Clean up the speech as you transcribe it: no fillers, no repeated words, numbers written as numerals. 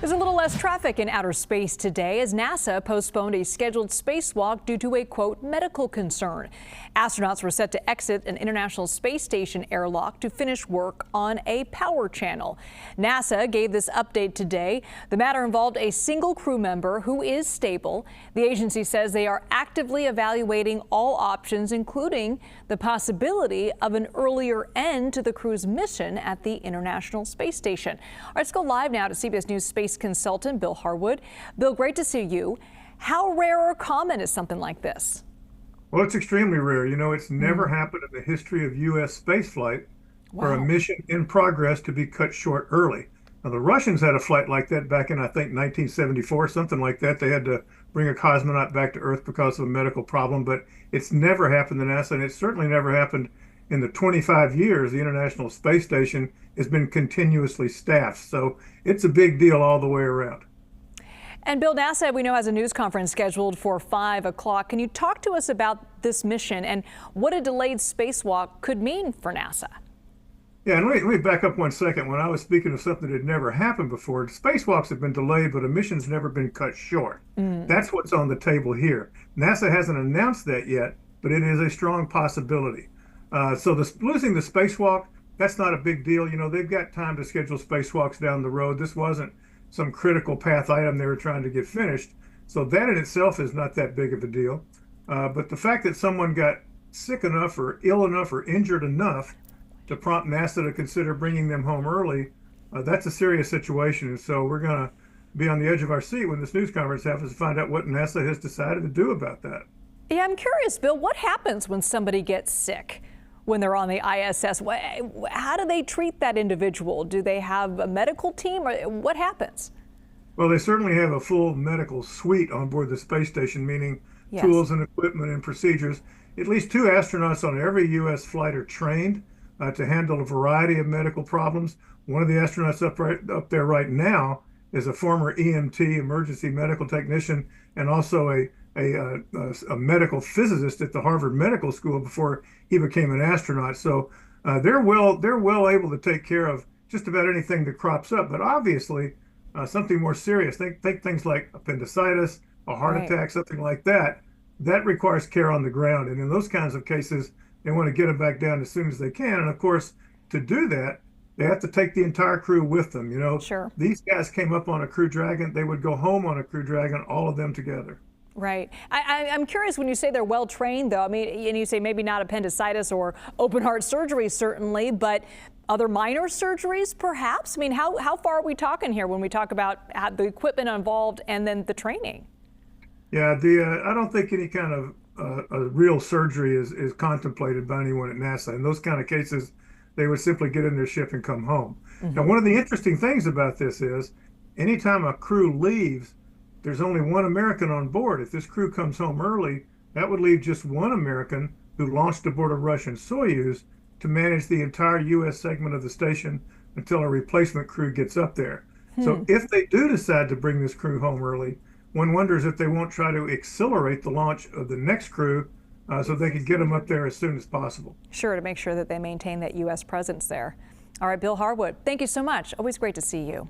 There's a little less traffic in outer space today as NASA postponed a scheduled spacewalk due to a, quote, medical concern. Astronauts were set to exit an International Space Station airlock to finish work on a power channel. NASA gave this update today. The matter involved a single crew member who is stable. The agency says they are actively evaluating all options, including the possibility of an earlier end to the crew's mission at the International Space Station. All right, let's go live now to CBS News space consultant Bill Harwood. Bill, great to see you. How rare or common is something like this? Well, it's extremely rare. You know, it's never happened in the history of U.S. spaceflight for a mission in progress to be cut short early. Now, the Russians had a flight like that back in, I think, 1974, something like that. They had to bring a cosmonaut back to Earth because of a medical problem, but it's never happened to NASA, and it certainly never happened in the 25 years the International Space Station has been continuously staffed. So it's a big deal all the way around. And Bill, NASA, we know, has a news conference scheduled for 5 o'clock. Can you talk to us about this mission and what a delayed spacewalk could mean for NASA? Yeah, and let me back up 1 second. When I was speaking of something that had never happened before, spacewalks have been delayed, but a mission's never been cut short. That's what's on the table here. NASA hasn't announced that yet, but it is a strong possibility. So losing the spacewalk, that's not a big deal. You know, they've got time to schedule spacewalks down the road. This wasn't some critical path item they were trying to get finished. So that in itself is not that big of a deal. But the fact that someone got sick enough or ill enough or injured enough to prompt NASA to consider bringing them home early, that's a serious situation. And so we're going to be on the edge of our seat when this news conference happens to find out what NASA has decided to do about that. Yeah, I'm curious, Bill, what happens when somebody gets sick when they're on the ISS? How do they treat that individual? Do they have a medical team, or what happens? Well, they certainly have a full medical suite on board the space station, meaning tools and equipment and procedures. At least 2 astronauts on every U.S. flight are trained to handle a variety of medical problems. One of the astronauts up there right now is a former EMT, emergency medical technician, and also a medical physicist at the Harvard Medical School before he became an astronaut. So they're well able to take care of just about anything that crops up. But obviously, something more serious, think things like appendicitis, a heart attack, something like that, that requires care on the ground. And in those kinds of cases, they want to get them back down as soon as they can. And of course, to do that, they have to take the entire crew with them. You know, these guys came up on a Crew Dragon. They would go home on a Crew Dragon, all of them together. Right. I'm curious, when you say they're well trained, though, I mean, and you say maybe not appendicitis or open heart surgery, certainly, but other minor surgeries, perhaps? I mean, how far are we talking here when we talk about the equipment involved and then the training? Yeah, I don't think any kind of a real surgery is contemplated by anyone at NASA. In those kind of cases, they would simply get in their ship and come home. Now, one of the interesting things about this is anytime a crew leaves, there's only 1 American on board. If this crew comes home early, that would leave just 1 American who launched aboard a Russian Soyuz to manage the entire U.S. segment of the station until a replacement crew gets up there. So if they do decide to bring this crew home early, one wonders if they won't try to accelerate the launch of the next crew so they can get them up there as soon as possible. Sure, to make sure that they maintain that U.S. presence there. All right, Bill Harwood, thank you so much. Always great to see you.